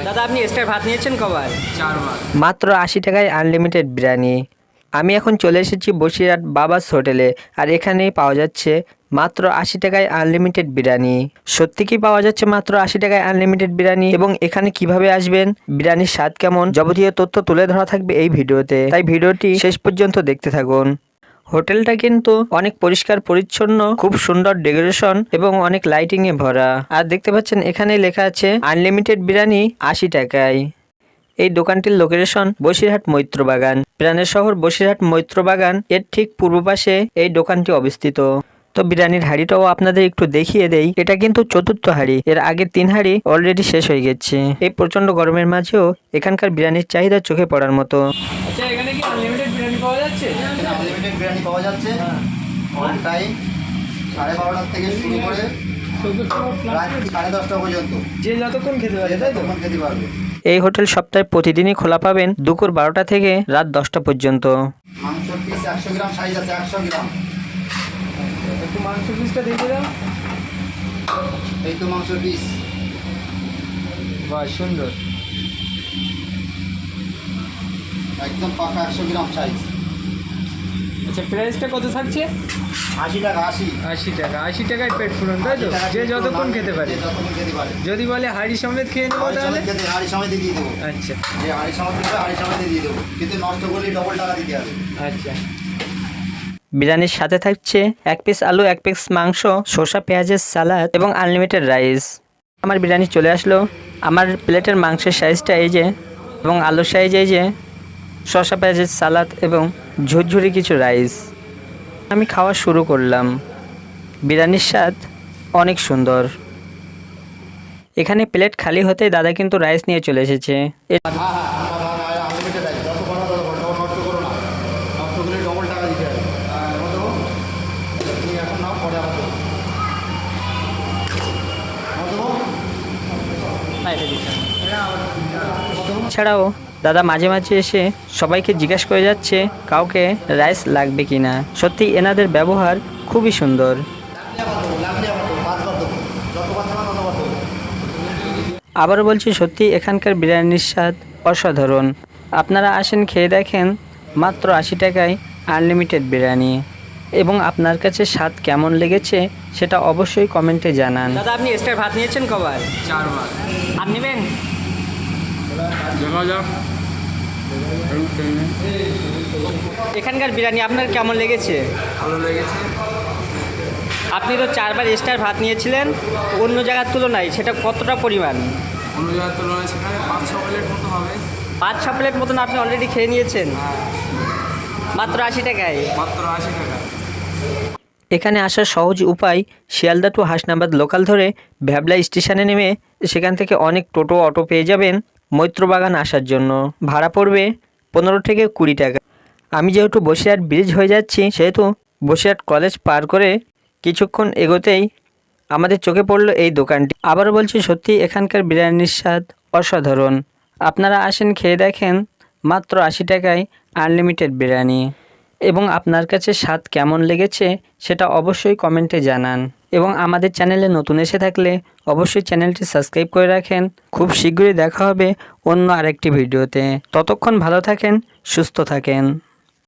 দাদা আপনি এক্সট্রা ভাত নিয়েছেন কবার? 4 বার। মাত্র 80 টাকায় আনলিমিটেড বিরিয়ানি। আমি এখন চলে এসেছি বসিরহাট বাবাস হোটেলে, আর এখানেই পাওয়া যাচ্ছে মাত্র 80 টাকায় আনলিমিটেড বিরিয়ানি। সত্যি কি পাওয়া যাচ্ছে মাত্র 80 টাকায় আনলিমিটেড বিরিয়ানি, এবং এখানে কিভাবে আসবেন, বিরিয়ানির স্বাদ কেমন, যাবতীয় তথ্য তুলে ধরা থাকবে এই ভিডিওতে, তাই ভিডিওটি শেষ পর্যন্ত দেখতে থাকুন। হোটেলটা কিন্তু অনেক পরিষ্কার পরিচ্ছন্ন, খুব সুন্দর ডেকোরেশন এবং অনেক লাইটিং এ ভরা। আর দেখতে পাচ্ছেন এখানে লেখা আছে আনলিমিটেড বিরিয়ানি 80 টাকায়। এই দোকানটির লোকেশন বসিরহাট মৈত্রবাগান, প্রাণের শহর বসিরহাট মৈত্রবাগান এর ঠিক পূর্ব পাশে এই দোকানটি অবস্থিত। তো বিরিয়ানির হাঁড়িটাও আপনাদের একটু দেখিয়ে দেই। এটা কিন্তু চতুর্থ হাঁড়ি, এর আগের 3 হাঁড়ি অলরেডি শেষ হয়ে গেছে। এই প্রচন্ড গরমের মাঝেও এখানকার বিরিয়ানির চাহিদা চোখে পড়ার মতো। আচ্ছা এখানে কি আনলিমিটেড বিরিয়ানি পাওয়া যাচ্ছে? আনলিমিটেড বিরিয়ানি পাওয়া যাচ্ছে অল টাইম, 12:30 থেকে শুরু করে রাত 10:30 পর্যন্ত, যে যতক্ষণ খেতে পারে তাই তো? তখন খেতে পারবে। এই হোটেল সপ্তাহে প্রতিদিনই খোলা পাবেন দুপুর 12টা থেকে রাত 10টা পর্যন্ত। মাংসর পিস 100 গ্রাম সাইজ আছে, 100 গ্রাম। একটু মাংস পিসটা দেখে দাও। এই তো মাংসর পিস, বাহ সুন্দর। একদম পাকা 100 গ্রাম সাইজ। আচ্ছা প্রাইসটা কত থাকছে? 80 টাকা। 80 টাকা। 80 টাকায় পেট ফুরন তাই তো? যে যতক্ষণ খেতে পারে। যে যতক্ষণ খেতে পারে। যদি বলে হাঁড়ি সমেত খেয়ে নেবো হাঁড়ি তাহলে? সমেত খেতে, হাঁড়ি সমেত দিয়ে দেবো। আচ্ছা যে হাঁড়ি সমেত দিবে, হাঁড়ি সমেত দিয়ে দেবো, কিন্তু নষ্ট করলে ডবল টাকা দিতে হবে। আচ্ছা। বিরিয়ানির সাথে থাকছে 1 পিস আলু, 1 পিস মাংস, শসা পেঁয়াজের সালাদ এবং আনলিমিটেড রাইস। আমার বিরিয়ানি চলে আসলো। আমার প্লেটের মাংসের সাইজটা এই যে, এবং আলুর সাইজ এই যে, শসা পেঁয়াজের সালাদ এবং ঝুরঝুরি কিছু রাইস। আমি খাওয়া শুরু করলাম। বিরিয়ানির স্বাদ অনেক সুন্দর। এখানে প্লেট খালি হতেই দাদা কিন্তু রাইস নিয়ে চলে এসেছে। আনলিমিটেড আছে, যত বানাও তত বানাও, নষ্ট করো না, নষ্ট করলে ডবল টাকা দিতে হবে। কত? তুমি এখন নাও, পরে আবার দেবো। এছাড়াও দাদা মাঝে মাঝে এসে সবাইকে জিজ্ঞাসা করে যাচ্ছে কাউকে রাইস লাগবে কিনা। সত্যি এনাদের ব্যবহার খুবই সুন্দর। আবারও বলছি, সত্যি এখানকার বিরিয়ানির স্বাদ অসাধারণ। আপনারা আসেন, খেয়ে দেখেন মাত্র 80 টাকায় আনলিমিটেড বিরিয়ানি, এবং আপনার কাছে স্বাদ কেমন লেগেছে সেটা অবশ্যই কমেন্টে জানান। দাদা আপনি এক্সট্রা ভাত নিয়েছেন কবার? 4 বার। আর নেবেন? দেখা যাক। এখানকার বিরিয়ানি আপনার কেমন লেগেছে? ভালো লেগেছে। আপনি তো 4 বার এক্সট্রা ভাত নিয়েছিলেন, অন্য জায়গার তুলনায় সেটা কতটা পরিমাণ? অন্য জায়গার তুলনায় সেখানে 5-6 প্লেট মতো হবে। 5-6 প্লেট মতন আপনি অলরেডি খেয়ে নিয়েছেন মাত্র 80 টাকায়। মাত্র 80 টাকা। এখানে আসার সহজ উপায়, শিয়ালদা টু হাসনাবাদ লোকাল ধরে ভ্যাবলা স্টেশনে নেমে সেখান থেকে অনেক টোটো অটো পেয়ে যাবেন মৈত্রবাগান আসার জন্য। ভাড়া পড়বে 15 থেকে 20 টাকা। আমি যেহেতু বসিরহাট ব্রিজ হয়ে যাচ্ছি, সেহেতু বসিরহাট কলেজ পার করে কিছুক্ষণ এগোতেই আমাদের চোখে পড়লো এই দোকানটি। আবারও বলছি, সত্যি এখানকার বিরিয়ানির স্বাদ অসাধারণ। আপনারা আসেন, খেয়ে দেখেন মাত্র 80 টাকায় আনলিমিটেড বিরিয়ানি, এবং আপনার কাছে স্বাদ কেমন লেগেছে সেটা অবশ্যই কমেন্টে জানান। এবং আমাদের চ্যানেলে নতুন এসে থাকলে অবশ্যই চ্যানেলটি সাবস্ক্রাইব করে রাখেন। খুব শীঘ্রই দেখা হবে অন্য আরেকটি ভিডিওতে। ততক্ষণ ভালো থাকেন, সুস্থ থাকেন।